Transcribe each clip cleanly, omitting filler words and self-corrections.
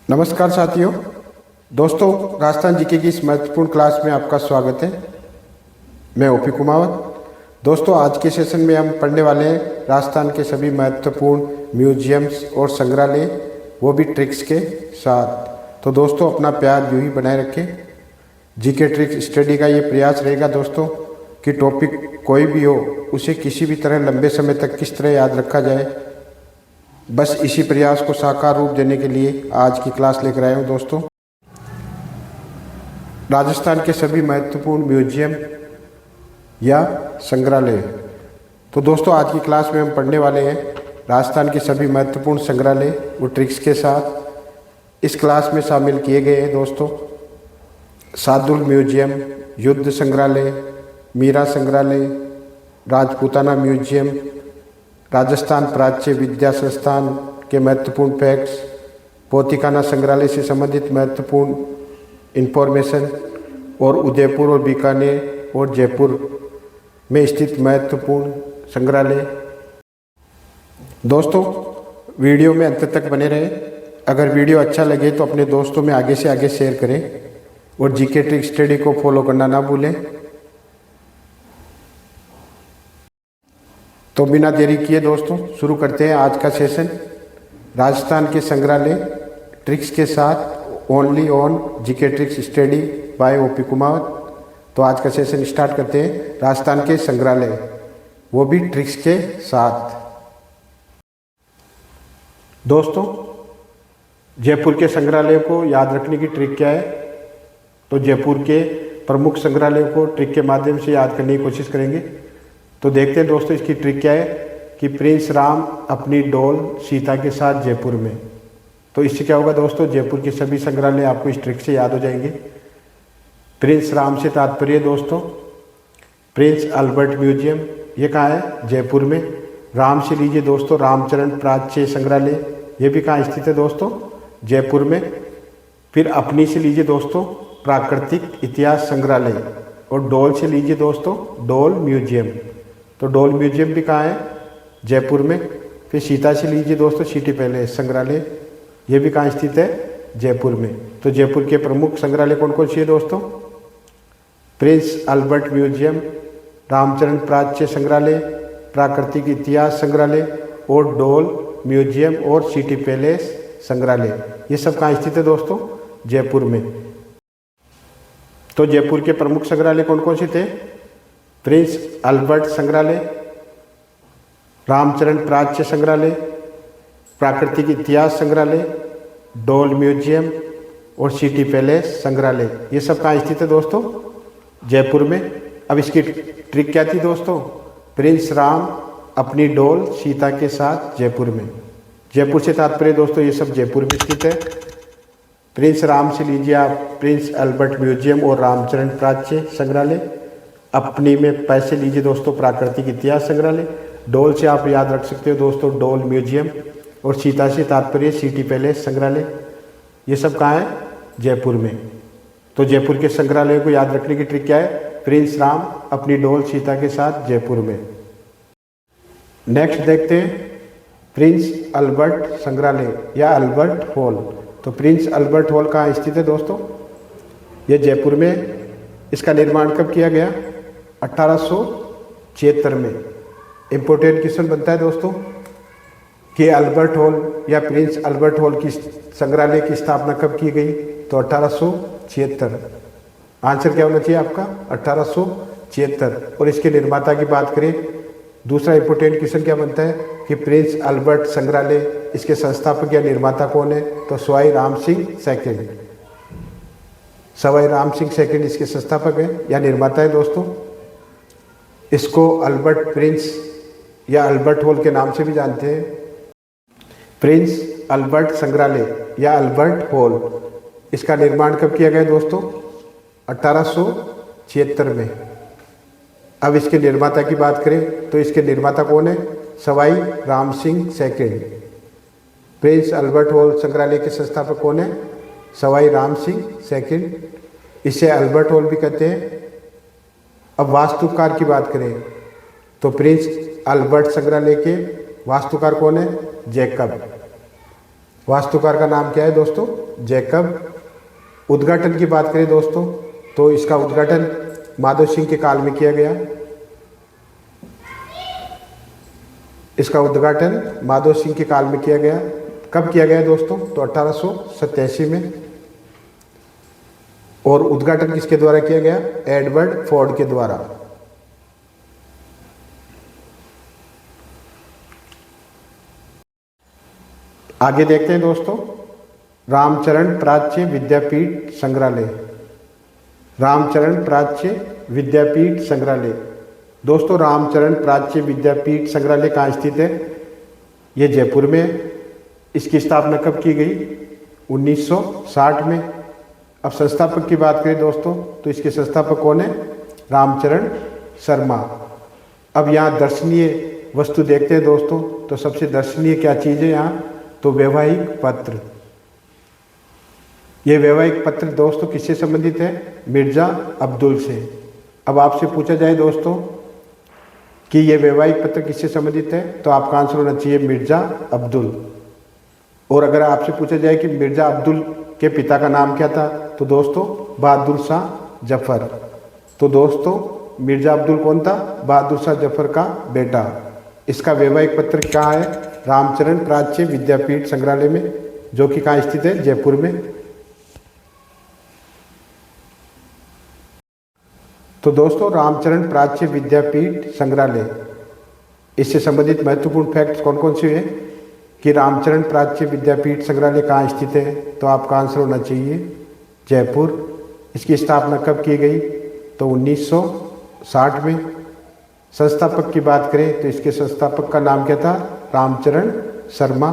नमस्कार साथियों। दोस्तों, राजस्थान जीके की इस महत्वपूर्ण क्लास में आपका स्वागत है। मैं ओपी कुमावत। दोस्तों, आज के सेशन में हम पढ़ने वाले हैं राजस्थान के सभी महत्वपूर्ण म्यूजियम्स और संग्रहालय, वो भी ट्रिक्स के साथ। तो दोस्तों, अपना प्यार यूँ ही बनाए रखें। जीके ट्रिक्स स्टडी का ये प्रयास रहेगा दोस्तों कि टॉपिक कोई भी हो उसे किसी भी तरह लंबे समय तक किस तरह याद रखा जाए, बस इसी प्रयास को साकार रूप देने के लिए आज की क्लास लेकर आया हूँ। दोस्तों, राजस्थान के सभी महत्वपूर्ण म्यूजियम या संग्रहालय। तो दोस्तों, आज की क्लास में हम पढ़ने वाले हैं राजस्थान के सभी महत्वपूर्ण संग्रहालय वो ट्रिक्स के साथ। इस क्लास में शामिल किए गए हैं दोस्तों सादुल म्यूजियम, युद्ध संग्रहालय, मीरा संग्रहालय, राजपूताना म्यूजियम, राजस्थान प्राच्य विद्या संस्थान के महत्वपूर्ण फैक्ट्स, पोथिखाना संग्रहालय से संबंधित महत्वपूर्ण इंफॉर्मेशन, और उदयपुर और बीकानेर और जयपुर में स्थित महत्वपूर्ण संग्रहालय। दोस्तों, वीडियो में अंत तक बने रहें। अगर वीडियो अच्छा लगे तो अपने दोस्तों में आगे से आगे शेयर करें और जीके ट्रिक स्टडी को फॉलो करना ना भूलें। तो बिना देरी किए दोस्तों शुरू करते हैं आज का सेशन राजस्थान के संग्रहालय ट्रिक्स के साथ, only on GK tricks study bye OP Kumawat. तो आज का सेशन स्टार्ट करते हैं राजस्थान के संग्रहालय, वो भी ट्रिक्स के साथ। दोस्तों, जयपुर के संग्रहालय को याद रखने की ट्रिक क्या है? तो जयपुर के प्रमुख संग्रहालय को ट्रिक के माध्यम से याद करने की कोशिश करेंगे। तो देखते हैं दोस्तों इसकी ट्रिक क्या है कि प्रिंस राम अपनी डोल सीता के साथ जयपुर में। तो इससे क्या होगा दोस्तों, जयपुर के सभी संग्रहालय आपको इस ट्रिक से याद हो जाएंगे। प्रिंस राम से तात्पर्य दोस्तों प्रिंस अल्बर्ट म्यूजियम, ये कहाँ है? जयपुर में। राम से लीजिए दोस्तों रामचरण प्राच्य संग्रहालय, ये भी कहाँ स्थित है दोस्तों? जयपुर में। फिर अपनी से लीजिए दोस्तों प्राकृतिक इतिहास संग्रहालय, और डोल से लीजिए दोस्तों डोल म्यूजियम। तो डोल म्यूजियम भी कहाँ है? जयपुर में। फिर सीता से लीजिए दोस्तों सिटी पैलेस संग्रहालय, ये भी कहाँ स्थित है? जयपुर में। तो जयपुर के प्रमुख संग्रहालय कौन कौन से है दोस्तों? प्रिंस अल्बर्ट म्यूजियम, रामचरण प्राच्य संग्रहालय, प्राकृतिक इतिहास संग्रहालय और डोल म्यूजियम और सिटी पैलेस संग्रहालय, ये सब कहाँ स्थित है दोस्तों? जयपुर में। तो जयपुर के प्रमुख संग्रहालय कौन कौन से थे? प्रिंस अल्बर्ट संग्रहालय, रामचरण प्राच्य संग्रहालय, प्राकृतिक इतिहास संग्रहालय, डोल म्यूजियम और सिटी पैलेस संग्रहालय, ये सब कहाँ स्थित है दोस्तों? जयपुर में। अब इसकी ट्रिक क्या थी दोस्तों? प्रिंस राम अपनी डोल सीता के साथ जयपुर में। जयपुर से तात्पर्य दोस्तों ये सब जयपुर में स्थित है। प्रिंस राम से लीजिए आप प्रिंस अल्बर्ट म्यूजियम और रामचरण प्राच्य संग्रहालय। अपनी में पैसे लीजिए दोस्तों प्राकृतिक इतिहास संग्रहालय। डोल से आप याद रख सकते हो दोस्तों डोल म्यूजियम, और सीता से तात्पर्य सिटी पैलेस संग्रहालय, ये सब कहाँ है? जयपुर में। तो जयपुर के संग्रहालय को याद रखने की ट्रिक क्या है? प्रिंस राम अपनी डोल सीता के साथ जयपुर में। नेक्स्ट देखते हैं प्रिंस अल्बर्ट संग्रहालय या अल्बर्ट हॉल। तो प्रिंस अल्बर्ट हॉल कहाँ स्थित है दोस्तों? ये जयपुर में। इसका निर्माण कब किया गया? 1876 में। इम्पोर्टेंट क्वेश्चन बनता है दोस्तों कि अल्बर्ट हॉल या प्रिंस अल्बर्ट हॉल की संग्रहालय की स्थापना कब की गई? तो 1876। आंसर क्या होना चाहिए आपका? 1876। और इसके निर्माता की बात करें, दूसरा इम्पोर्टेंट क्वेश्चन क्या बनता है कि प्रिंस अल्बर्ट संग्रहालय इसके संस्थापक या निर्माता कौन है? तो सवाई राम सिंह सेकंड। सवाई राम सिंह सेकंड इसके संस्थापक हैं या निर्माता है दोस्तों। इसको अल्बर्ट प्रिंस या अल्बर्ट हॉल के नाम से भी जानते हैं। प्रिंस अल्बर्ट संग्रहालय या अल्बर्ट हॉल, इसका निर्माण कब किया गया दोस्तों? 1876 में। अब इसके निर्माता की बात करें तो इसके निर्माता कौन है? Sawai Ram Singh second. Prince Albert hall संग्रहालय के संस्थापक कौन है? सवाई राम सिंह सेकंड। इसे अल्बर्ट हॉल भी कहते हैं। अब वास्तुकार की बात करें तो प्रिंस अल्बर्ट संग्रहालय के वास्तुकार कौन है? जैकब। वास्तुकार का नाम क्या है दोस्तों? जैकब। उद्घाटन की बात करें दोस्तों तो इसका उद्घाटन माधव सिंह के काल में किया गया। इसका उद्घाटन माधव सिंह के काल में किया गया। कब किया गया दोस्तों? तो 1887 में। और उद्घाटन किसके द्वारा किया गया? एडवर्ड फोर्ड के द्वारा। आगे देखते हैं दोस्तों, रामचरण प्राच्य विद्यापीठ संग्रहालय। रामचरण प्राच्य विद्यापीठ संग्रहालय। दोस्तों रामचरण प्राच्य विद्यापीठ संग्रहालय कहाँ स्थित है? ये जयपुर में है। इसकी स्थापना कब की गई? 1960 में। अब संस्थापक की बात करें दोस्तों तो इसके संस्थापक कौन है? रामचरण शर्मा। अब यहाँ दर्शनीय वस्तु देखते हैं दोस्तों, तो सबसे दर्शनीय क्या चीज़ है यहाँ? तो वैवाहिक पत्र। ये वैवाहिक पत्र दोस्तों किससे संबंधित है? मिर्जा अब्दुल से। अब आपसे पूछा जाए दोस्तों कि ये वैवाहिक पत्र किससे संबंधित है, तो आपका आंसर होना चाहिए मिर्जा अब्दुल। और अगर आपसे पूछा जाए कि मिर्जा अब्दुल के पिता का नाम क्या था, तो दोस्तों बहादुर शाह जफर। तो दोस्तों मिर्जा अब्दुल कौन था? बहादुर शाह जफर का बेटा। इसका वैवाहिक पत्र कहाँ है? रामचरण प्राच्य विद्यापीठ संग्रहालय में, जो कि कहाँ स्थित है? जयपुर में। तो दोस्तों रामचरण प्राच्य विद्यापीठ संग्रहालय, इससे संबंधित महत्वपूर्ण फैक्ट्स कौन कौन से हैं कि रामचरण प्राच्य विद्यापीठ संग्रहालय कहाँ स्थित है, तो आपका आंसर होना चाहिए जयपुर। इसकी स्थापना कब की गई? तो 1960 में। संस्थापक की बात करें तो इसके संस्थापक का नाम क्या था? रामचरण शर्मा।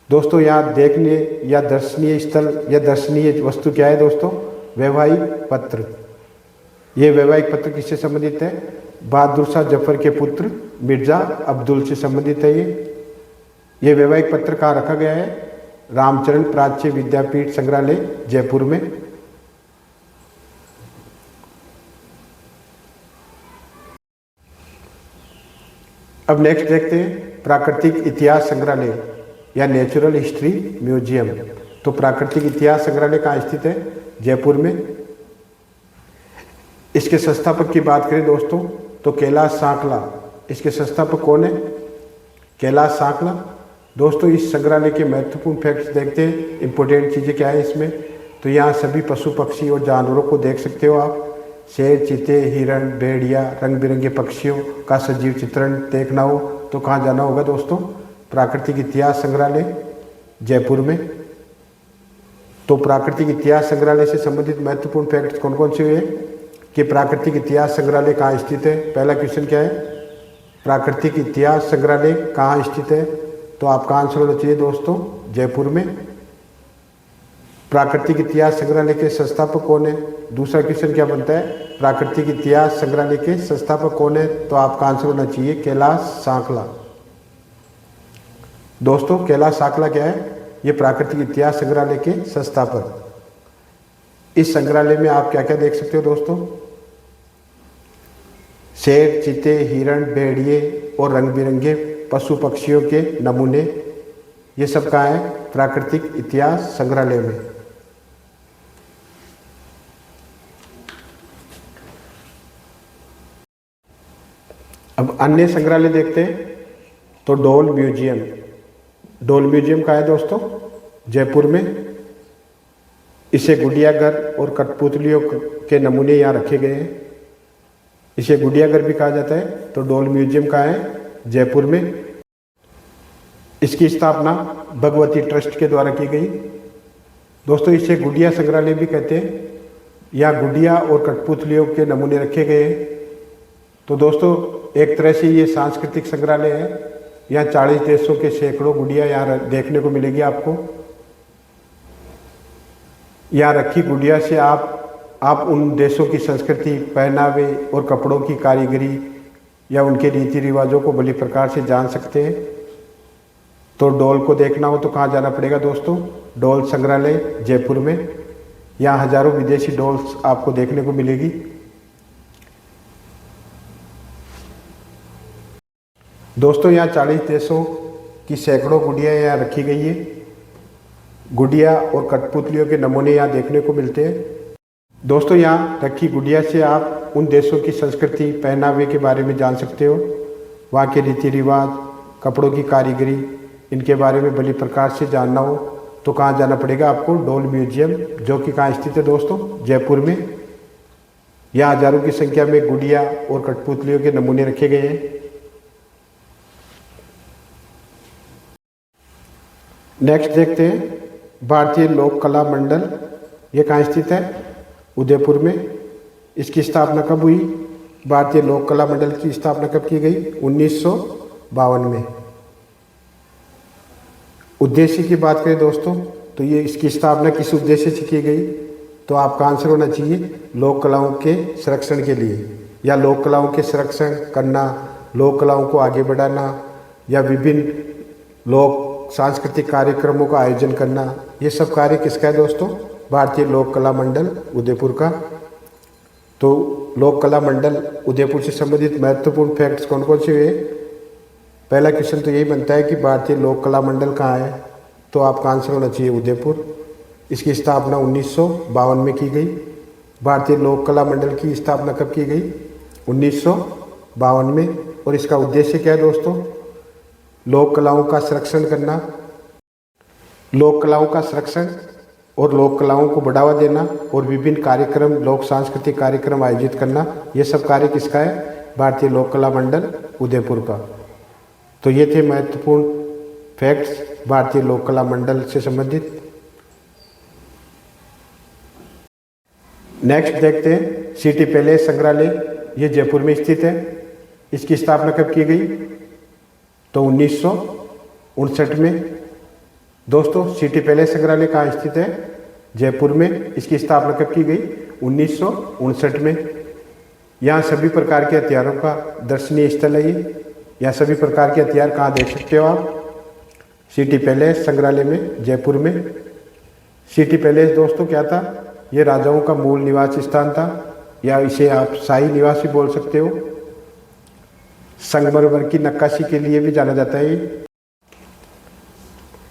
दोस्तों यहाँ देखने या दर्शनीय स्थल या दर्शनीय वस्तु क्या है दोस्तों? वैवाहिक पत्र। ये वैवाहिक पत्र किससे संबंधित है? बहादुर शाह जफर के पुत्र मिर्जा अब्दुल से संबंधित है। ये वैवाहिक पत्र कहाँ रखा गया है? रामचरण प्राच्य विद्यापीठ संग्रहालय जयपुर में। अब नेक्स्ट देखते हैं प्राकृतिक इतिहास संग्रहालय या नेचुरल हिस्ट्री म्यूजियम। तो प्राकृतिक इतिहास संग्रहालय कहाँ स्थित है? जयपुर में। इसके संस्थापक की बात करें दोस्तों तो कैलाश सांकला। इसके संस्थापक कौन है? कैलाश सांकला। दोस्तों इस संग्रहालय के महत्वपूर्ण फैक्ट्स देखते हैं, इंपॉर्टेंट चीज़ें क्या है इसमें। तो यहाँ सभी पशु पक्षी और जानवरों को देख सकते हो आप। शेर, चीते, हिरण, भेड़िया, रंग बिरंगे पक्षियों का सजीव चित्रण देखना हो तो कहाँ जाना होगा दोस्तों? प्राकृतिक इतिहास संग्रहालय जयपुर में। तो प्राकृतिक इतिहास संग्रहालय से संबंधित महत्वपूर्ण फैक्ट्स कौन कौन से हुए कि प्राकृतिक इतिहास संग्रहालय कहाँ स्थित है? पहला क्वेश्चन क्या है? प्राकृतिक इतिहास संग्रहालय कहाँ स्थित है? तो आपका आंसर होना चाहिए दोस्तों जयपुर में। प्राकृतिक इतिहास संग्रहालय के संस्थापक कौन है? दूसरा क्वेश्चन क्या बनता है? प्राकृतिक इतिहास संग्रहालय के संस्थापक कौन है? तो आपका आंसर होना चाहिए कैलाश सांकला। दोस्तों कैलाश सांकला क्या है? ये प्राकृतिक इतिहास संग्रहालय के संस्थापक। इस संग्रहालय में आप क्या क्या देख सकते हो दोस्तों? शेर, चीते, हिरण, भेड़िए और रंग बिरंगे पशु पक्षियों के नमूने, ये सब कहाँ है? प्राकृतिक इतिहास संग्रहालय में। अब अन्य संग्रहालय देखते हैं तो डोल म्यूजियम। डोल म्यूजियम कहाँ है दोस्तों? जयपुर में। इसे गुड़िया घर और कठपुतलियों के नमूने यहाँ रखे गए हैं। इसे गुड़िया घर भी कहा जाता है। तो डोल म्यूजियम कहाँ है? जयपुर में। इसकी स्थापना भगवती ट्रस्ट के द्वारा की गई। दोस्तों इसे गुड़िया संग्रहालय भी कहते हैं। यहाँ गुड़िया और कठपुतलियों के नमूने रखे गए हैं। तो दोस्तों एक तरह से ये सांस्कृतिक संग्रहालय है। यहाँ 40 देशों के सैकड़ों गुड़िया यहाँ देखने को मिलेगी आपको। यहाँ रखी गुड़िया से आप उन देशों की संस्कृति, पहनावे और कपड़ों की कारीगरी या उनके रीति रिवाजों को भली प्रकार से जान सकते हैं। तो डोल को देखना हो तो कहाँ जाना पड़ेगा दोस्तों? डोल संग्रहालय जयपुर में। यहाँ हजारों विदेशी डॉल्स आपको देखने को मिलेगी। दोस्तों यहाँ 40 देशों की सैकड़ों गुड़िया यहाँ रखी गई है। गुड़िया और कठपुतलियों के नमूने यहाँ देखने को मिलते हैं। दोस्तों, यहाँ रखी गुड़िया से आप उन देशों की संस्कृति, पहनावे के बारे में जान सकते हो, वहाँ के रीति रिवाज, कपड़ों की कारीगरी, इनके बारे में भली प्रकार से जानना हो तो कहाँ जाना पड़ेगा आपको? डोल म्यूजियम, जो कि कहाँ स्थित है दोस्तों? जयपुर में। यहाँ हजारों की संख्या में गुड़िया और कठपुतलियों के नमूने रखे गए हैं। नेक्स्ट देखते हैं भारतीय लोक कला मंडल। ये कहाँ स्थित है? उदयपुर में। इसकी स्थापना कब हुई? भारतीय लोक कला मंडल की स्थापना कब की गई? 1952 में। उद्देश्य की बात करें दोस्तों तो ये इसकी स्थापना किस उद्देश्य से की गई? तो आपका आंसर होना चाहिए लोक कलाओं के संरक्षण के लिए, या लोक कलाओं के संरक्षण करना, लोक कलाओं को आगे बढ़ाना, या विभिन्न लोक सांस्कृतिक कार्यक्रमों का आयोजन करना। ये सब कार्य किसका है दोस्तों? भारतीय लोक कला मंडल उदयपुर का। तो लोक कला मंडल उदयपुर से संबंधित महत्वपूर्ण फैक्ट्स कौन कौन से हुए? पहला क्वेश्चन तो यही बनता है कि भारतीय लोक कला मंडल कहाँ है? तो आपका आंसर होना चाहिए उदयपुर। इसकी स्थापना 1952 में की गई। भारतीय लोक कला मंडल की स्थापना कब की गई? 1952 में। और इसका उद्देश्य क्या है दोस्तों? लोक कलाओं का संरक्षण करना, लोक कलाओं का संरक्षण और लोक कलाओं को बढ़ावा देना, और विभिन्न कार्यक्रम, लोक सांस्कृतिक कार्यक्रम आयोजित करना। ये सब कार्य किसका है? भारतीय लोक कला मंडल उदयपुर का। तो ये थे महत्वपूर्ण फैक्ट्स भारतीय लोक कला मंडल से संबंधित। नेक्स्ट देखते हैं सिटी पैलेस संग्रहालय। ये जयपुर में स्थित है। इसकी स्थापना कब की गई? तो 1959 में। दोस्तों, सिटी पैलेस संग्रहालय कहाँ स्थित है? जयपुर में। इसकी स्थापना कब की गई? 1959 में। यहाँ सभी प्रकार के हथियारों का दर्शनीय स्थल है ये। यहाँ सभी प्रकार के हथियार कहाँ देख सकते हो आप? सिटी पैलेस संग्रहालय में, जयपुर में। सिटी पैलेस दोस्तों क्या था? ये राजाओं का मूल निवास स्थान था, या इसे आप शाही निवास भी बोल सकते हो। संगमरमर की नक्काशी के लिए भी जाना जाता है ये।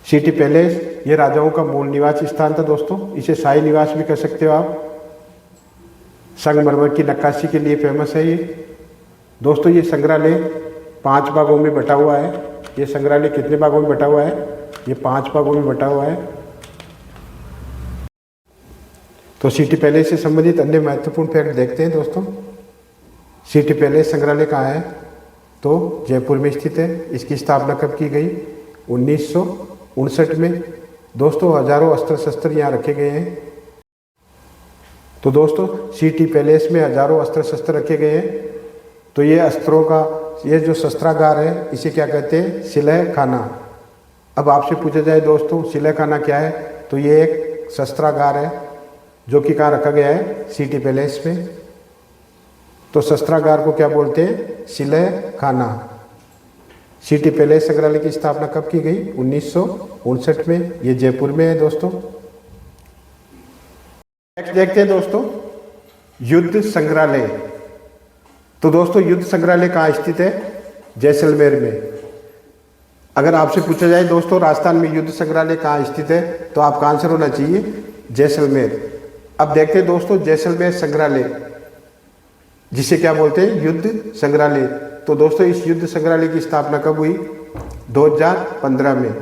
सिटी पैलेस ये राजाओं का मूल निवास स्थान था दोस्तों। इसे शाही निवास भी कह सकते हो आप। संगमरमर की नक्काशी के लिए फेमस है ये। दोस्तों, ये संग्रहालय 5 भागों में बटा हुआ है। ये संग्रहालय कितने भागों में बटा हुआ है? ये 5 भागों में बटा हुआ है। तो सिटी पैलेस से संबंधित अन्य महत्वपूर्ण फैक्ट देखते हैं दोस्तों। सिटी पैलेस संग्रहालय कहाँ है? तो जयपुर में स्थित है। इसकी स्थापना कब की गई? 1959 में। दोस्तों, हजारों अस्त्र शस्त्र यहाँ रखे गए हैं। तो दोस्तों, सिटी पैलेस में हजारों अस्त्र शस्त्र रखे गए हैं। तो ये अस्त्रों का, ये जो शस्त्रागार है, इसे क्या कहते हैं? शिलह खाना। अब आपसे पूछा जाए दोस्तों शिलह खाना क्या है? तो ये एक शस्त्रागार है जो कि कहाँ रखा गया है? सिटी पैलेस में। तो शस्त्रागार को क्या बोलते हैं? शिलह खाना। सिटी पैलेस संग्रहालय की स्थापना कब की गई? 1959 में। ये जयपुर में है दोस्तों। नेक्स्ट देखते हैं दोस्तों युद्ध संग्रहालय। तो दोस्तों, युद्ध संग्रहालय कहाँ स्थित है? जैसलमेर में। अगर आपसे पूछा जाए दोस्तों राजस्थान में युद्ध संग्रहालय कहाँ स्थित है, तो आपका आंसर होना चाहिए जैसलमेर। अब देखते हैं दोस्तों जैसलमेर संग्रहालय, जिसे क्या बोलते हैं? युद्ध संग्रहालय। तो दोस्तों, इस युद्ध संग्रहालय की स्थापना कब हुई? 2015 में।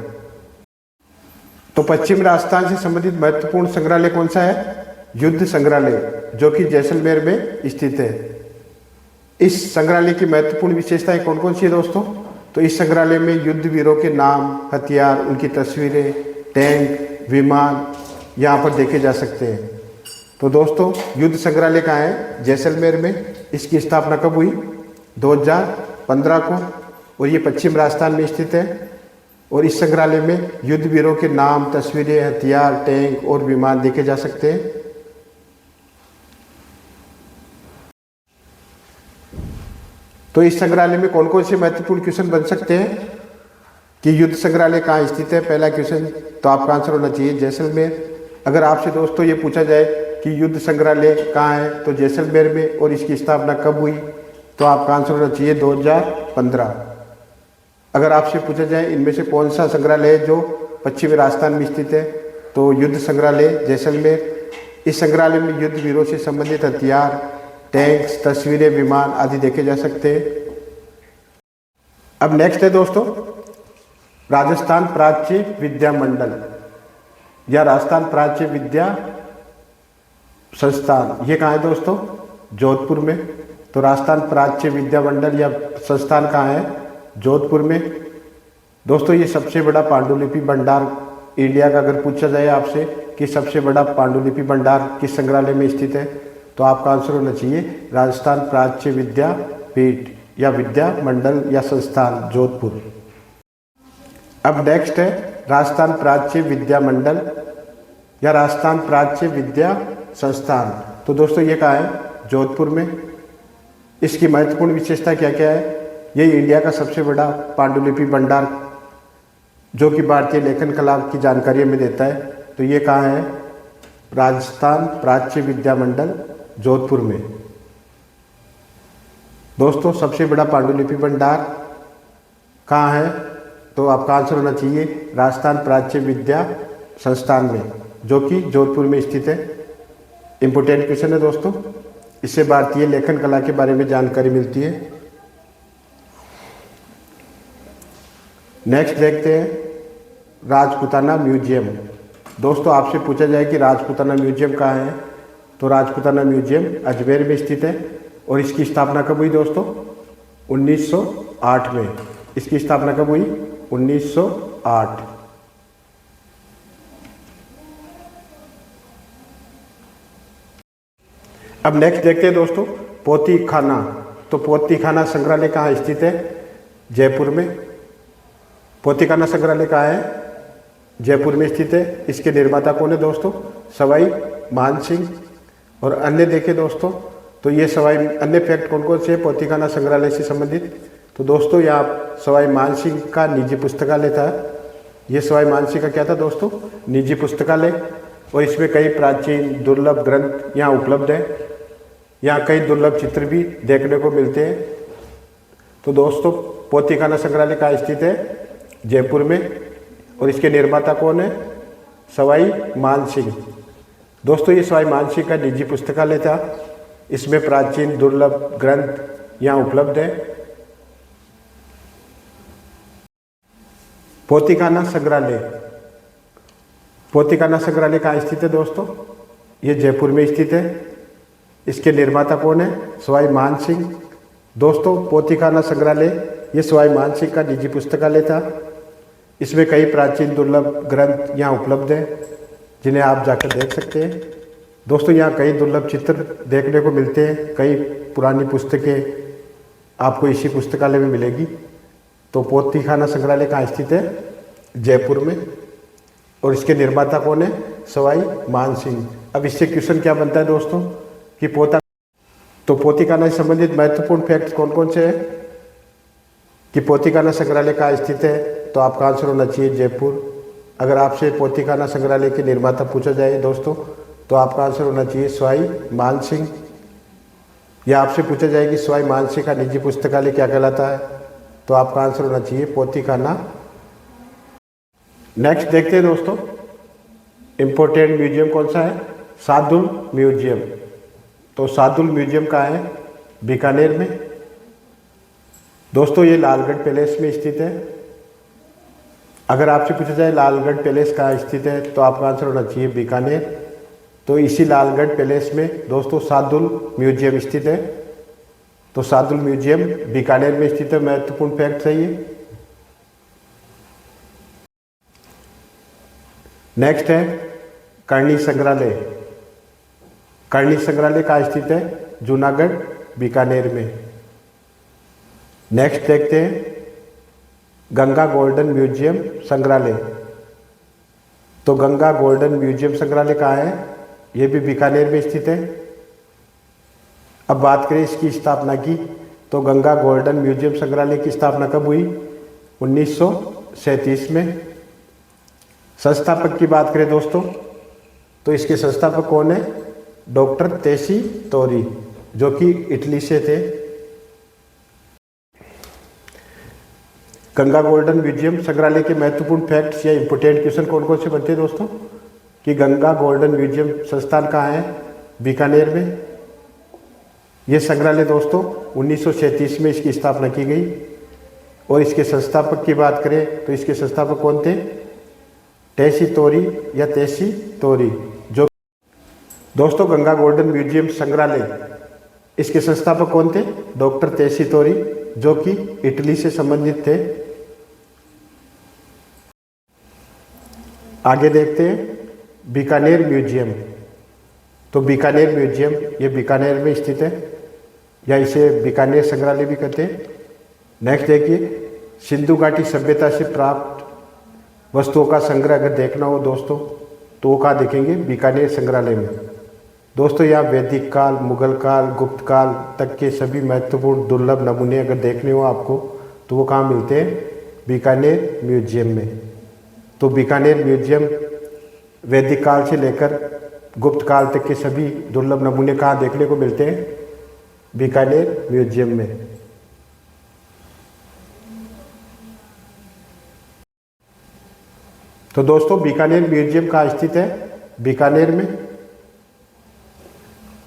तो पश्चिम राजस्थान से संबंधित महत्वपूर्ण संग्रहालय कौन सा है? युद्ध संग्रहालय, जो कि जैसलमेर में स्थित है। इस संग्रहालय की महत्वपूर्ण विशेषताएं कौन कौन सी है दोस्तों? तो इस संग्रहालय में युद्ध वीरों के नाम, हथियार, उनकी तस्वीरें, टैंक, विमान यहाँ पर देखे जा सकते हैं। तो दोस्तों, युद्ध संग्रहालय कहाँ है? जैसलमेर में। इसकी स्थापना कब हुई? 2015 को। और ये पश्चिम राजस्थान में स्थित है। और इस संग्रहालय में युद्ध वीरों के नाम, तस्वीरें, हथियार, टैंक और विमान देखे जा सकते हैं। तो इस संग्रहालय में कौन कौन से महत्वपूर्ण क्वेश्चन बन सकते हैं कि युद्ध संग्रहालय कहाँ स्थित है? पहला क्वेश्चन तो आपका आंसर होना चाहिए जैसलमेर। अगर आपसे दोस्तों ये पूछा जाए कि युद्ध संग्रहालय कहाँ है, तो जैसलमेर में। और इसकी स्थापना कब हुई, तो आपका आंसर होना चाहिए 2015। अगर आपसे पूछा जाए इनमें से कौन सा संग्रहालय है जो पश्चिमी राजस्थान में स्थित है, तो युद्ध संग्रहालय जैसलमेर, इस संग्रहालय में युद्ध वीरों से संबंधित हथियार, टैंक्स, तस्वीरें, विमान आदि देखे जा सकते हैं। अब नेक्स्ट है दोस्तों राजस्थान प्राच्य विद्या मंडल या राजस्थान प्राच्य विद्या संस्थान। ये कहाँ है दोस्तों? जोधपुर में। तो राजस्थान प्राच्य विद्या मंडल या संस्थान कहाँ है? जोधपुर में। दोस्तों ये सबसे बड़ा पांडुलिपि भंडार इंडिया का अगर पूछा जाए आपसे कि सबसे बड़ा पांडुलिपि भंडार किस संग्रहालय में स्थित है, तो आपका आंसर होना चाहिए राजस्थान प्राच्य विद्या पीठ या विद्या मंडल या संस्थान जोधपुर। अब नेक्स्ट है राजस्थान प्राच्य विद्या मंडल या राजस्थान प्राच्य विद्या संस्थान। तो दोस्तों ये कहाँ है? जोधपुर में। इसकी महत्वपूर्ण विशेषता क्या क्या है? ये इंडिया का सबसे बड़ा पांडुलिपि भंडार जो कि भारतीय लेखन कला की जानकारी हमें देता है। तो ये कहाँ है? राजस्थान प्राच्य विद्या मंडल जोधपुर में। दोस्तों सबसे बड़ा पांडुलिपि भंडार कहाँ है? तो आपका आंसर होना चाहिए राजस्थान प्राच्य विद्या संस्थान में, जो कि जोधपुर में स्थित है। इम्पोर्टेंट क्वेश्चन है दोस्तों, इससे भारतीय लेखन कला के बारे में जानकारी मिलती है। नेक्स्ट देखते हैं राजपूताना म्यूजियम। दोस्तों आपसे पूछा जाए कि राजपूताना म्यूजियम कहाँ है, तो राजपूताना म्यूजियम अजमेर में स्थित है और इसकी स्थापना कब हुई दोस्तों? 1908 में। इसकी स्थापना कब हुई? 1908। अब नेक्स्ट देखते हैं दोस्तों पोथी खाना। तो पोथी खाना संग्रहालय कहाँ स्थित है? जयपुर में। पोथी खाना संग्रहालय कहाँ है? जयपुर में स्थित है। इसके निर्माता कौन है दोस्तों? सवाई मान सिंह। और अन्य देखें दोस्तों तो ये सवाई अन्य फैक्ट कौन कौन से है पोथी खाना संग्रहालय से संबंधित? तो दोस्तों यहाँ सवाई मान सिंह का निजी पुस्तकालय था। ये सवाई मान सिंह का क्या था दोस्तों? निजी पुस्तकालय। और इसमें कई प्राचीन दुर्लभ ग्रंथ यहाँ उपलब्ध है। यहाँ कई दुर्लभ चित्र भी देखने को मिलते हैं। तो दोस्तों पोथी खाना संग्रहालय कहाँ स्थित है? जयपुर में। और इसके निर्माता कौन है? सवाई मान सिंह। दोस्तों ये सवाई मान सिंह का निजी पुस्तकालय था। इसमें प्राचीन दुर्लभ ग्रंथ यहाँ उपलब्ध है। पोथी खाना संग्रहालय, पोथी खाना संग्रहालय कहाँ स्थित है दोस्तों? ये जयपुर में स्थित है। इसके निर्माता कौन है? सवाई मान सिंह। दोस्तों पोथी खाना संग्रहालय ये सवाई मान सिंह का निजी पुस्तकालय था। इसमें कई प्राचीन दुर्लभ ग्रंथ यहाँ उपलब्ध हैं जिन्हें आप जाकर देख सकते हैं। दोस्तों यहाँ कई दुर्लभ चित्र देखने को मिलते हैं। कई पुरानी पुस्तकें आपको इसी पुस्तकालय में मिलेगी। तो पोथी खाना संग्रहालय कहाँ स्थित है? जयपुर में। और इसके निर्माता कौन है? सवाई मान सिंह। अब इससे क्वेश्चन क्या बनता है दोस्तों कि पोथी खाना से संबंधित महत्वपूर्ण फैक्ट्स कौन कौन से हैं कि पोथी खाना संग्रहालय कहाँ स्थित है? तो आपका आंसर होना चाहिए जयपुर। अगर आपसे पोथी खाना संग्रहालय के निर्माता पूछा जाए दोस्तों तो आपका आंसर होना चाहिए सवाई मान सिंह। या आपसे पूछा जाए कि सवाई मान सिंह का निजी पुस्तकालय क्या कहलाता है, तो आपका आंसर होना चाहिए पोथी खाना। नेक्स्ट देखते हैं दोस्तों इम्पोर्टेंट म्यूजियम कौन सा है? शार्दुल म्यूजियम। तो शार्दुल म्यूजियम कहाँ है? बीकानेर में। दोस्तों ये लालगढ़ पैलेस में स्थित है। अगर आपसे पूछा जाए लालगढ़ पैलेस कहाँ स्थित है तो आपका आंसर होना चाहिए बीकानेर। तो इसी लालगढ़ पैलेस में दोस्तों शार्दुल म्यूजियम स्थित है। तो शार्दुल म्यूजियम बीकानेर में स्थित है। महत्वपूर्ण फैक्ट है ये। नेक्स्ट है करणी संग्रहालय। करणी संग्रहालय कहाँ स्थित है? जूनागढ़ बीकानेर में। नेक्स्ट देखते हैं गंगा गोल्डन म्यूजियम संग्रहालय। तो गंगा गोल्डन म्यूजियम संग्रहालय कहाँ है? ये भी बीकानेर में स्थित है। अब बात करें इसकी स्थापना की, तो गंगा गोल्डन म्यूजियम संग्रहालय की स्थापना कब हुई? 1937 में। संस्थापक की बात करें दोस्तों तो इसके संस्थापक कौन है? डॉक्टर तेसी तोरी, जो कि इटली से थे। गंगा गोल्डन म्यूजियम संग्रहालय के महत्वपूर्ण फैक्ट्स या इंपोर्टेंट क्वेश्चन कौन कौन से बनते हैं दोस्तों? कि गंगा गोल्डन म्यूजियम संस्थान कहाँ है, बीकानेर में। ये संग्रहालय दोस्तों 1937 में इसकी स्थापना की गई। और इसके संस्थापक की बात करें तो इसके संस्थापक कौन थे, टेसी तोरी या तेसी तोरी। जो दोस्तों गंगा गोल्डन म्यूजियम संग्रहालय, इसके संस्थापक कौन थे, डॉक्टर तेसी तोरी, जो कि इटली से संबंधित थे। आगे देखते हैं बीकानेर म्यूजियम। तो बीकानेर म्यूजियम ये बीकानेर में स्थित है, या इसे बीकानेर संग्रहालय भी कहते हैं। नेक्स्ट देखिए, सिंधु घाटी सभ्यता से प्राप्त वस्तुओं का संग्रह अगर देखना हो दोस्तों तो वो कहाँ देखेंगे, बीकानेर संग्रहालय में। दोस्तों यहाँ वैदिक काल, मुगल काल, गुप्त काल तक के सभी महत्वपूर्ण दुर्लभ नमूने अगर देखने हो आपको तो वो कहाँ मिलते हैं, बीकानेर म्यूजियम में। तो बीकानेर म्यूजियम वैदिक काल से लेकर गुप्त काल तक के सभी दुर्लभ नमूने कहाँ देखने को मिलते हैं, बीकानेर म्यूजियम में। तो दोस्तों बीकानेर म्यूजियम कहाँ स्थित है, बीकानेर में।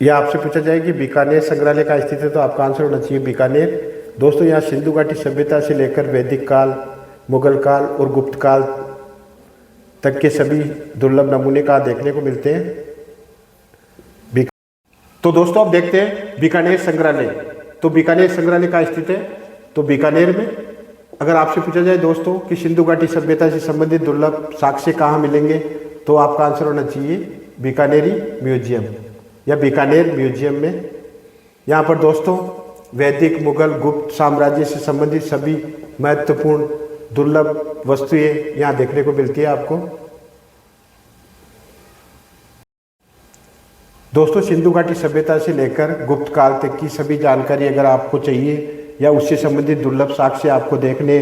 यह आपसे पूछा जाए कि बीकानेर संग्रहालय कहाँ स्थित है, तो आपका आंसर होना चाहिए बीकानेर। दोस्तों यहाँ सिंधु घाटी सभ्यता से लेकर वैदिक काल, मुगल काल और गुप्त काल तक के सभी दुर्लभ नमूने कहाँ देखने को मिलते हैं, तो दोस्तों अब देखते हैं बीकानेर संग्रहालय। तो बीकानेर संग्रहालय कहाँ स्थित है, तो बीकानेर में। अगर आपसे पूछा जाए दोस्तों कि सिंधु घाटी सभ्यता से संबंधित दुर्लभ साक्ष्य कहाँ मिलेंगे, तो आपका आंसर होना चाहिए बीकानेरी म्यूजियम या बीकानेर म्यूजियम में। यहाँ पर दोस्तों वैदिक, मुगल, गुप्त साम्राज्य से संबंधित सभी महत्वपूर्ण दुर्लभ वस्तुएं यहाँ देखने को मिलती है आपको। दोस्तों सिंधु घाटी सभ्यता से लेकर गुप्त काल तक की सभी जानकारी अगर आपको चाहिए या उससे संबंधित दुर्लभ साक्ष्य आपको देखने,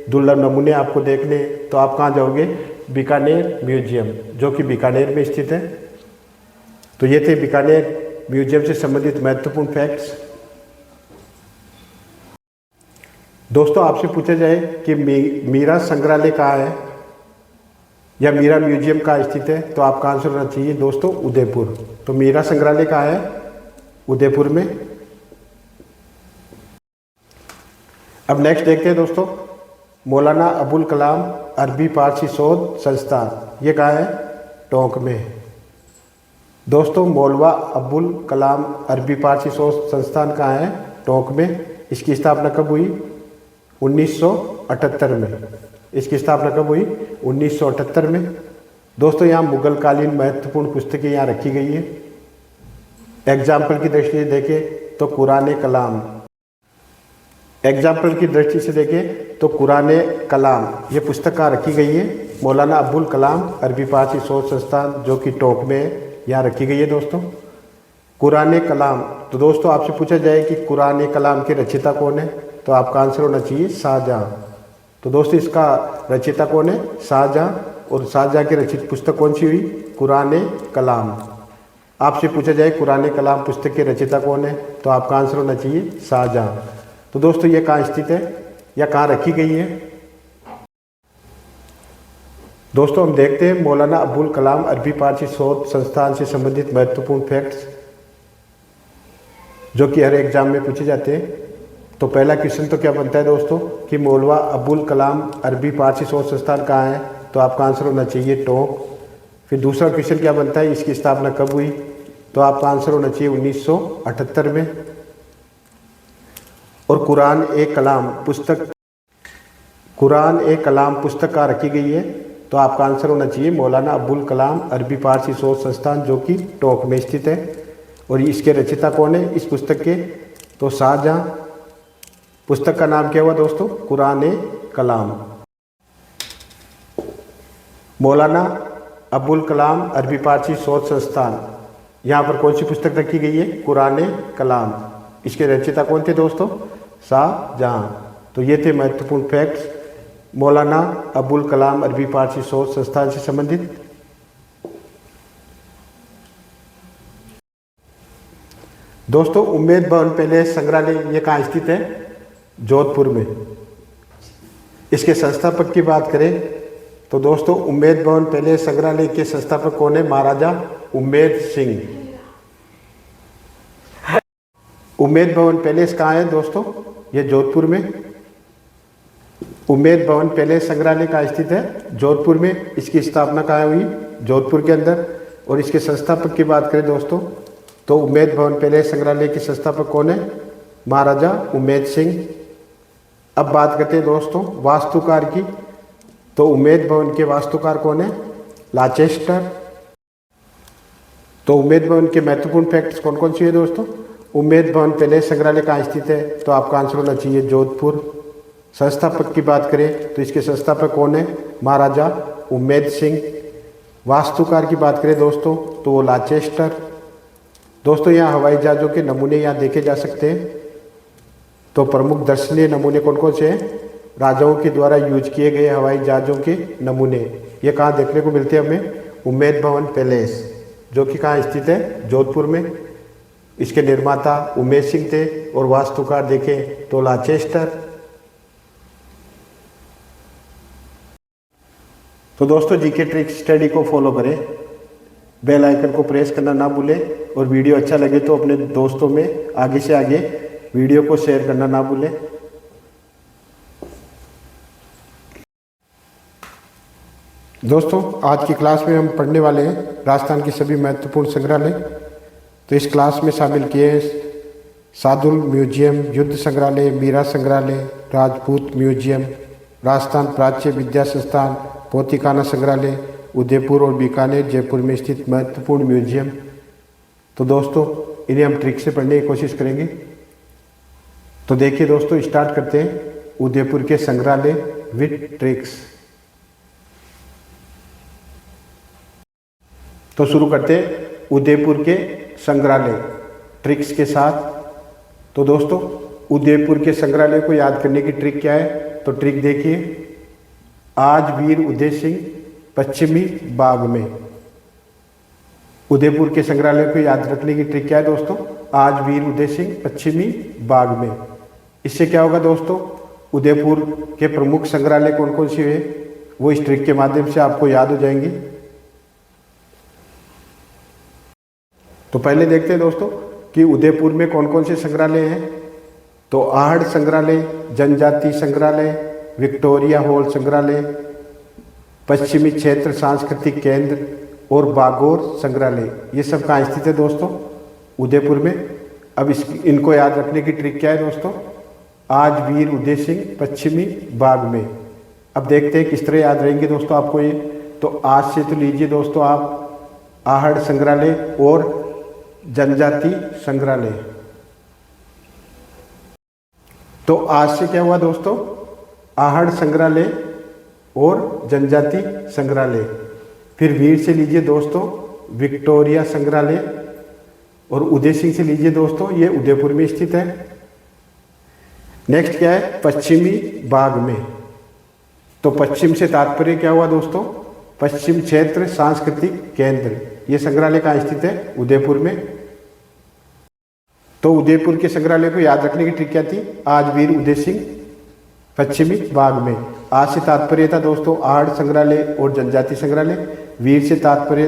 दुर्लभ नमूने आपको देखने, तो आप कहाँ जाओगे, बीकानेर म्यूजियम, जो कि बीकानेर में स्थित है। तो ये थे बीकानेर म्यूजियम से संबंधित महत्वपूर्ण फैक्ट्स। दोस्तों आपसे पूछा जाए कि मीरा संग्रहालय कहाँ है या मीरा म्यूजियम कहाँ स्थित है, तो आपका आंसर होना चाहिए दोस्तों उदयपुर। तो मीरा संग्रहालय कहाँ है, उदयपुर में। अब नेक्स्ट देखते हैं दोस्तों, मौलाना अबुल कलाम अरबी फारसी शोध संस्थान, ये कहाँ है, टोंक में। दोस्तों मौलवा अबुल कलाम अरबी फारसी शोध संस्थान कहाँ है, टोंक में। इसकी स्थापना कब हुई, 1978 में। इसकी स्थापना कब हुई, 1978 में। दोस्तों यहाँ मुगल कालीन महत्वपूर्ण पुस्तकें यहाँ रखी गई है। एग्जाम्पल की दृष्टि से देखें तो कुरान कलाम, एग्जाम्पल की दृष्टि से देखें तो कुरान कलाम ये पुस्तक कहाँ रखी गई है, मौलाना अबुल कलाम अरबी फारसी शोध संस्थान, जो कि टोंक में यहाँ रखी गई है दोस्तों। कुरान कलाम, तो दोस्तों आपसे पूछा जाए कि कुरान कलाम के रचयिता कौन है, तो आपका आंसर होना चाहिए शाहजहाँ। तो दोस्तों इसका रचयिता कौन है, शाहजहाँ। और शाहजहाँ की रचित पुस्तक कौन सी हुई, कुरान कलाम। आपसे पूछा जाए कुरान कलाम पुस्तक के रचयिता कौन है, तो आपका आंसर होना चाहिए शाहजहाँ। तो दोस्तों ये कहाँ स्थित है या कहाँ रखी गई है। दोस्तों हम देखते हैं मौलाना अबुल कलाम अरबी फारसी शोध संस्थान से संबंधित महत्वपूर्ण फैक्ट्स जो कि हर एग्जाम में पूछे जाते हैं। तो पहला क्वेश्चन तो क्या बनता है दोस्तों कि मौलवा अबुल कलाम अरबी फारसी शोध संस्थान कहाँ है, तो आपका आंसर होना चाहिए टोंक। फिर दूसरा क्वेश्चन क्या बनता है, इसकी स्थापना कब हुई, तो आपका आंसर होना चाहिए 1978 में। और कुरान ए कलाम पुस्तक, कुरान ए कलाम पुस्तक कहाँ रखी गई है, तो आपका आंसर होना चाहिए मौलाना अबुल कलाम अरबी फारसी शोध संस्थान, जो कि टोंक में स्थित है। और इसके रचयिता कौन है इस पुस्तक के, तो शाहजहाँ। पुस्तक का नाम क्या हुआ दोस्तों, कुरान ए कलाम। मौलाना अबुल कलाम अरबी फारसी शोध संस्थान, यहाँ पर कौन सी पुस्तक रखी गई है, कुरान ए कलाम। इसके रचयिता कौन थे दोस्तों, शाहजहाँ। तो ये थे महत्वपूर्ण फैक्ट्स मौलाना अबुल कलाम अरबी फारसी शोध संस्थान से संबंधित। दोस्तों उम्मेद भवन पैलेस संग्रहालय ये कहाँ स्थित है, जोधपुर में। इसके संस्थापक की बात करें तो दोस्तों उम्मेद भवन पैलेस संग्रहालय के संस्थापक कौन है? महाराजा उम्मेद सिंह। उम्मेद भवन पैलेस कहाँ है दोस्तों? ये जोधपुर में। उम्मेद भवन पैलेस संग्रहालय कहाँ स्थित है? जोधपुर में। इसकी स्थापना कहाँ हुई? जोधपुर के अंदर। और इसके संस्थापक की बात करें दोस्तों तो उम्मेद भवन पैलेस संग्रहालय के संस्थापक कौन है? महाराजा उम्मेद सिंह। अब बात करते हैं दोस्तों वास्तुकार की। तो उम्मेद भवन के वास्तुकार कौन है? लाचेस्टर। तो उम्मेद भवन के महत्वपूर्ण फैक्ट्स कौन कौन से है दोस्तों? उम्मेद भवन पैलेस संग्रहालय कहाँ स्थित है? तो आपका आंसर होना चाहिए जोधपुर। संस्थापक की बात करें तो इसके संस्थापक कौन है? महाराजा उम्मेद सिंह। वास्तुकार की बात करें दोस्तों तो वो लाचेस्टर। दोस्तों यहाँ हवाई जहाज़ों के नमूने यहाँ देखे जा सकते हैं। तो प्रमुख दर्शनीय नमूने कौन कौन से हैं? राजाओं के द्वारा यूज किए गए हवाई जहाज़ों के नमूने। ये कहाँ देखने को मिलते हैं हमें? उम्मेद भवन पैलेस, जो कि कहाँ स्थित है? जोधपुर में। इसके निर्माता उम्मेद सिंह थे और वास्तुकार देखें तो लाचेस्टर। तो दोस्तों जीके ट्रिक स्टडी को फॉलो करें, बेल आइकन को प्रेस करना ना भूलें और वीडियो अच्छा लगे तो अपने दोस्तों में आगे से आगे वीडियो को शेयर करना ना भूलें। दोस्तों आज की क्लास में हम पढ़ने वाले हैं राजस्थान के सभी महत्वपूर्ण संग्रहालय। तो इस क्लास में शामिल किए सादुल म्यूजियम, युद्ध संग्रहालय, मीरा संग्रहालय, राजपूत म्यूजियम, राजस्थान प्राच्य विद्या संस्थान, पोथिखाना संग्रहालय, उदयपुर और बीकानेर जयपुर में स्थित महत्वपूर्ण म्यूजियम। तो दोस्तों इन्हें हम ट्रिक से पढ़ने की कोशिश करेंगे। तो देखिए दोस्तों स्टार्ट करते हैं उदयपुर के संग्रहालय विद ट्रिक्स। तो शुरू करते हैं उदयपुर के संग्रहालय ट्रिक्स के साथ। तो दोस्तों उदयपुर के संग्रहालय को याद करने की ट्रिक क्या है? तो ट्रिक देखिए, आज वीर उदय सिंह पश्चिमी बाग में। उदयपुर के संग्रहालय को याद रखने की ट्रिक क्या है दोस्तों? आज वीर उदय सिंह पश्चिमी बाग में। इससे क्या होगा दोस्तों? उदयपुर के प्रमुख संग्रहालय कौन कौन से हैं वो इस ट्रिक के माध्यम से आपको याद हो जाएंगे। तो पहले देखते हैं दोस्तों कि उदयपुर में कौन कौन से संग्रहालय हैं। तो आहड़ संग्रहालय, जनजाति संग्रहालय, विक्टोरिया हॉल संग्रहालय, पश्चिमी क्षेत्र सांस्कृतिक केंद्र और बागोर संग्रहालय, ये सब कहाँ स्थित है दोस्तों? उदयपुर में। अब इनको याद रखने की ट्रिक क्या है दोस्तों? आज वीर उदय सिंह पश्चिमी बाग में। अब देखते हैं किस तरह याद रहेंगे दोस्तों आपको ये। तो आज से तो लीजिए दोस्तों आप आहड़ संग्रहालय और जनजाति संग्रहालय। तो आज से क्या हुआ दोस्तों? आहड़ संग्रहालय और जनजाति संग्रहालय। फिर वीर से लीजिए दोस्तों विक्टोरिया संग्रहालय और उदय सिंह से लीजिए दोस्तों ये उदयपुर में स्थित है। नेक्स्ट क्या है? पश्चिमी बाग में। तो पश्चिम से तात्पर्य क्या हुआ दोस्तों? पश्चिम क्षेत्र सांस्कृतिक केंद्र। ये संग्रहालय कहाँ स्थित है? उदयपुर में। तो उदयपुर के संग्रहालय को याद रखने की ट्रिक क्या थी? आज वीर उदय सिंह पश्चिमी बाग में। आज से तात्पर्य था दोस्तों आहड़ संग्रहालय और जनजाति संग्रहालय। वीर से तात्पर्य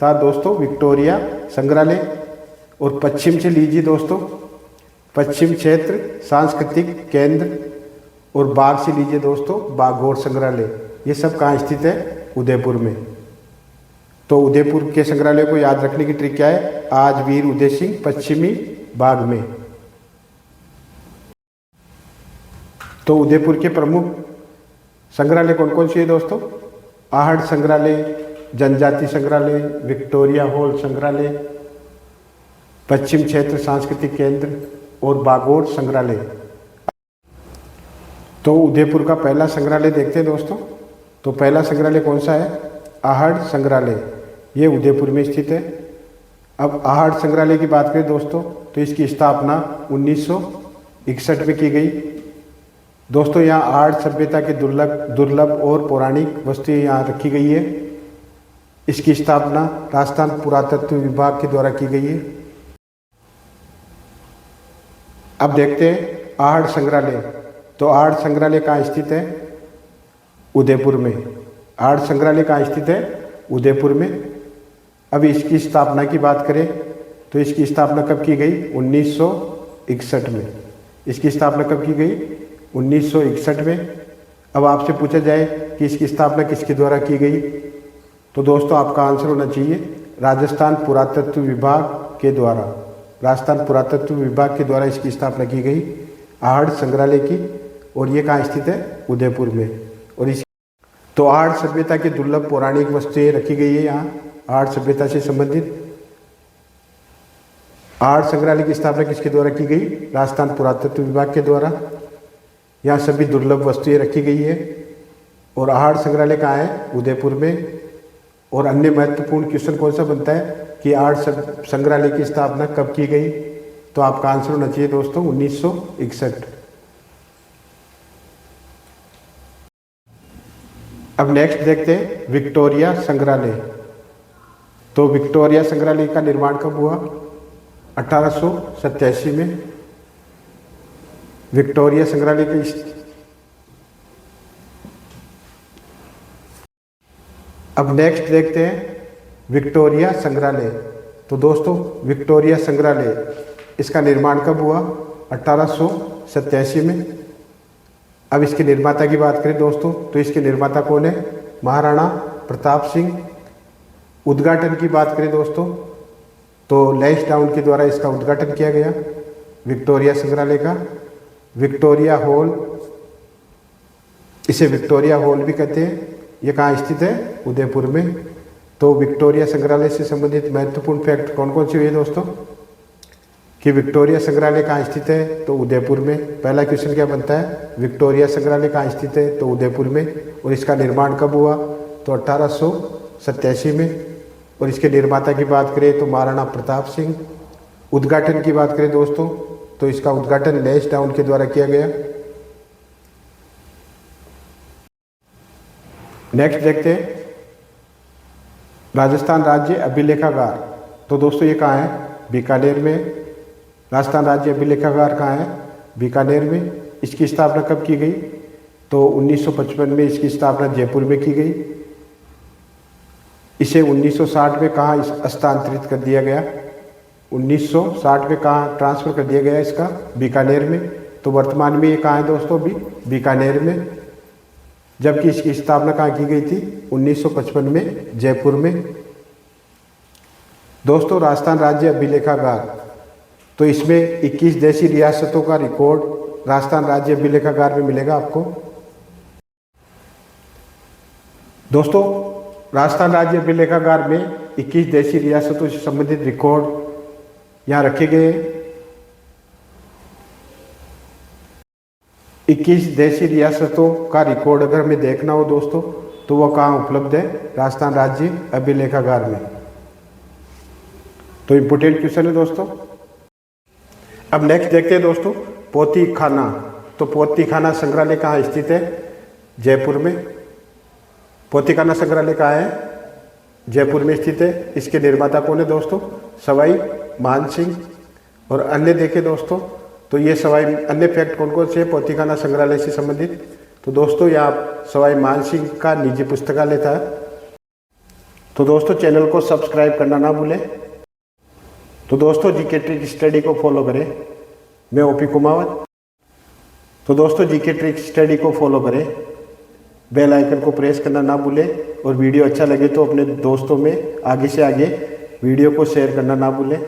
था दोस्तों विक्टोरिया संग्रहालय। और पश्चिम से लीजिए दोस्तों पश्चिम क्षेत्र सांस्कृतिक केंद्र और बाग से लीजिए दोस्तों बागोर संग्रहालय। ये सब कहाँ स्थित है? उदयपुर में। तो उदयपुर के संग्रहालय को याद रखने की ट्रिक क्या है? आज वीर उदय सिंह पश्चिमी बाग में। तो उदयपुर के प्रमुख संग्रहालय कौन कौन से है दोस्तों? आहड़ संग्रहालय, जनजाति संग्रहालय, विक्टोरिया हॉल संग्रहालय, पश्चिम क्षेत्र सांस्कृतिक केंद्र और बागोर संग्रहालय। तो उदयपुर का पहला संग्रहालय देखते हैं दोस्तों। तो पहला संग्रहालय कौन सा है? आहड़ संग्रहालय। ये उदयपुर में स्थित है। अब आहड़ संग्रहालय की बात करें दोस्तों तो इसकी स्थापना 1961 में की गई। दोस्तों यहाँ आहड़ सभ्यता के दुर्लभ और पौराणिक वस्तुएं यहाँ रखी गई है। इसकी स्थापना राजस्थान पुरातत्व विभाग के द्वारा की गई है। अब देखते हैं आहड़ संग्रहालय। तो आहड़ संग्रहालय कहाँ स्थित है? उदयपुर में। आर्ट संग्रहालय कहाँ स्थित है? उदयपुर में। अब इसकी स्थापना की बात करें तो इसकी स्थापना कब की गई? 1961 में। इसकी स्थापना कब की गई? 1961 में। अब आपसे पूछा जाए कि इसकी स्थापना किसके द्वारा की गई, तो दोस्तों आपका आंसर होना चाहिए राजस्थान पुरातत्व विभाग के द्वारा। राजस्थान पुरातत्व विभाग के द्वारा इसकी स्थापना की गई आहड़ संग्रहालय की, और ये कहाँ स्थित है? उदयपुर में। और इस तो आहड़ सभ्यता की दुर्लभ पौराणिक वस्तुएं रखी गई है यहाँ आहड़ सभ्यता से संबंधित। आहड़ संग्रहालय की स्थापना किसके द्वारा की गई? राजस्थान पुरातत्व विभाग के द्वारा। यहाँ सभी दुर्लभ वस्तुएं रखी गई है। और आहड़ संग्रहालय कहाँ है? उदयपुर में। और अन्य महत्वपूर्ण क्वेश्चन कौन सा बनता है कि आहड़ संग्रहालय की स्थापना कब की गई, तो आपका आंसर होना चाहिए दोस्तों 1961। अब नेक्स्ट देखते हैं विक्टोरिया संग्रहालय। तो विक्टोरिया संग्रहालय का निर्माण कब हुआ? 1887 में। विक्टोरिया संग्रहालय की अब नेक्स्ट देखते हैं विक्टोरिया संग्रहालय। तो दोस्तों विक्टोरिया संग्रहालय इसका निर्माण कब हुआ? 1887 में। अब इसके निर्माता की बात करें दोस्तों तो इसके निर्माता कौन है? महाराणा प्रताप सिंह। उद्घाटन की बात करें दोस्तों तो लैंसडाउन के द्वारा इसका उद्घाटन किया गया विक्टोरिया संग्रहालय का। विक्टोरिया हॉल, इसे विक्टोरिया हॉल भी कहते हैं। ये कहाँ स्थित है? उदयपुर में। तो विक्टोरिया संग्रहालय से संबंधित महत्वपूर्ण फैक्ट कौन कौन से हुए दोस्तों कि विक्टोरिया संग्रहालय कहाँ स्थित है? तो उदयपुर में। पहला क्वेश्चन क्या बनता है? विक्टोरिया संग्रहालय कहाँ स्थित है? तो उदयपुर में। और इसका निर्माण कब हुआ? तो 1887 में। और इसके निर्माता की बात करें तो महाराणा प्रताप सिंह। उद्घाटन की बात करें दोस्तों तो इसका उद्घाटन लैंसडाउन के द्वारा किया गया। नेक्स्ट देखते हैं राजस्थान राज्य अभिलेखागार। तो दोस्तों ये कहाँ है? बीकानेर में। राजस्थान राज्य अभिलेखागार कहाँ है? बीकानेर में। इसकी स्थापना कब की गई? तो 1955 में इसकी स्थापना जयपुर में की गई। इसे 1960 में कहाँ हस्तांतरित कर दिया गया? 1960 में कहाँ ट्रांसफ़र कर दिया गया इसका? बीकानेर में। तो वर्तमान में ये कहाँ है दोस्तों? अभी बीकानेर में। जबकि इसकी स्थापना कहाँ की गई थी? 1955 में जयपुर में। दोस्तों राजस्थान राज्य अभिलेखागार, तो इसमें 21 देशी रियासतों का रिकॉर्ड राजस्थान राज्य अभिलेखागार में मिलेगा आपको। दोस्तों राजस्थान राज्य अभिलेखागार में 21 देशी रियासतों से संबंधित रिकॉर्ड यहाँ रखे गए हैं। 21 देशी रियासतों का रिकॉर्ड अगर हमें देखना हो दोस्तों तो वह कहाँ उपलब्ध है? राजस्थान राज्य अभिलेखागार में। तो इम्पोर्टेंट क्वेश्चन है दोस्तों। अब नेक्स्ट देखते हैं दोस्तों पोथी खाना। तो पोथी खाना संग्रहालय कहाँ स्थित है? जयपुर में। पोथी खाना संग्रहालय कहाँ है? जयपुर में स्थित है। इसके निर्माता कौन है दोस्तों? सवाई मान सिंह। और अन्य देखें दोस्तों तो ये सवाई अन्य फैक्ट कौन कौन से है पोथी खाना संग्रहालय से संबंधित? तो दोस्तों यहाँ सवाई मान सिंह का निजी पुस्तकालय था। तो दोस्तों चैनल को सब्सक्राइब करना ना भूलें। तो दोस्तों जीके ट्रिक स्टडी को फॉलो करें। मैं ओपी कुमावत। तो दोस्तों जीके ट्रिक स्टडी को फॉलो करें, बेल आइकन को प्रेस करना ना भूलें, और वीडियो अच्छा लगे तो अपने दोस्तों में आगे से आगे वीडियो को शेयर करना ना भूलें।